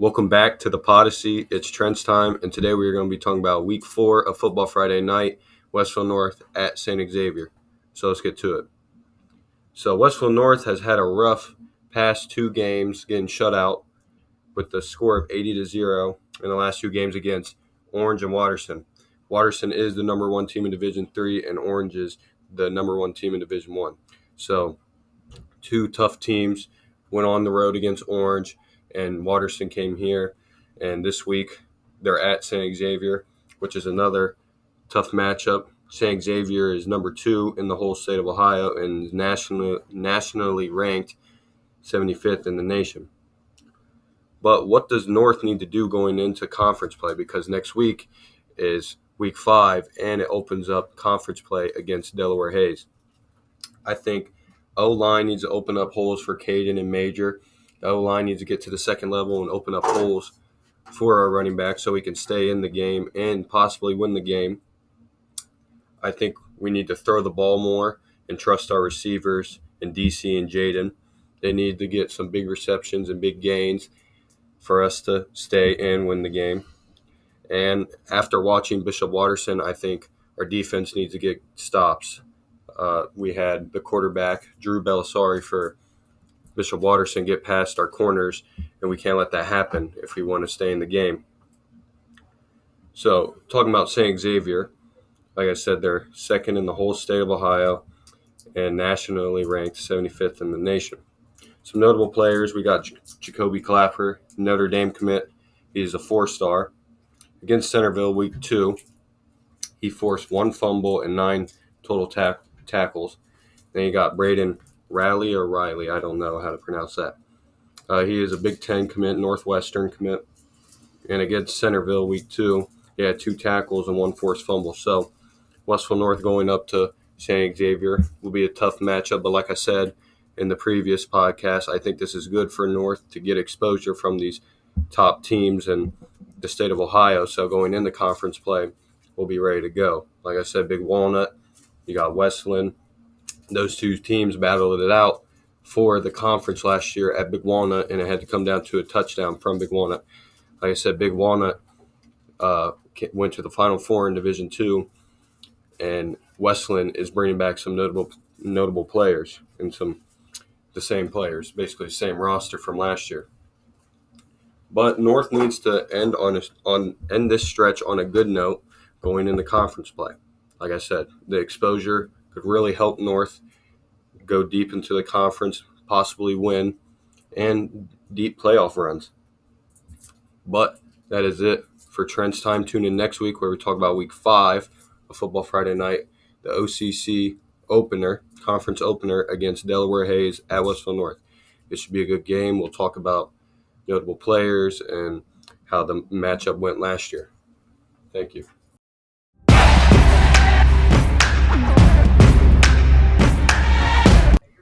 Welcome back to the Podyssey. It's Trent Time, and today we're going to be talking about Week 4 of Football Friday Night, Westerville North at St Xavier. So let's get to it. So Westerville North has had a rough past two games, getting shut out with the score of 80-0 in the last two games against Orange and Watterson. Watterson is the number one team in Division III, and Orange is the number one team in Division I. So two tough teams went on the road against Orange, and Watterson came here. And this week they're at St Xavier, which is another tough matchup. St Xavier is number 2 in the whole state of Ohio and is nationally ranked 75th in the nation. But what does North need to do going into conference play? Because next week is Week 5, and it opens up conference play against Delaware Hayes. I think O-line needs to open up holes for Caden and Major. The O-line needs to get to the second level and open up holes for our running back so we can stay in the game and possibly win the game. I think we need to throw the ball more and trust our receivers and DC and Jaden. They need to get some big receptions and big gains for us to stay and win the game. And after watching Bishop Watterson, I think our defense needs to get stops. We had the quarterback, Drew Belisari, for Bishop Watterson get past our corners, and we can't let that happen if we want to stay in the game. So, talking about St. Xavier, like I said, they're second in the whole state of Ohio and nationally ranked 75th in the nation. Some notable players, we got Jacoby Clapper, Notre Dame commit. He's a 4-star. Against Centerville, Week 2, he forced 1 fumble and 9 total tackles. Then you got Braden Riley, I don't know how to pronounce that. He is a Big Ten commit, Northwestern commit. And against Centerville, Week 2, he had 2 tackles and 1 forced fumble. So Westerville North going up to St. Xavier will be a tough matchup. But like I said in the previous podcast, I think this is good for North to get exposure from these top teams in the state of Ohio. So going into conference play, we'll be ready to go. Like I said, Big Walnut, you got Westland. Those two teams battled it out for the conference last year at Big Walnut, and it had to come down to a touchdown from Big Walnut. Like I said, Big Walnut went to the Final Four in Division II, and Westland is bringing back some notable players and the same players, basically the same roster from last year. But North needs to end this stretch on a good note going into conference play. Like I said, the exposure could really help North go deep into the conference, possibly win, and deep playoff runs. But that is it for Trent's Time. Tune in next week where we talk about Week 5 of Football Friday Night, the OCC conference opener against Delaware Hayes at Westerville North. It should be a good game. We'll talk about notable players and how the matchup went last year. Thank you.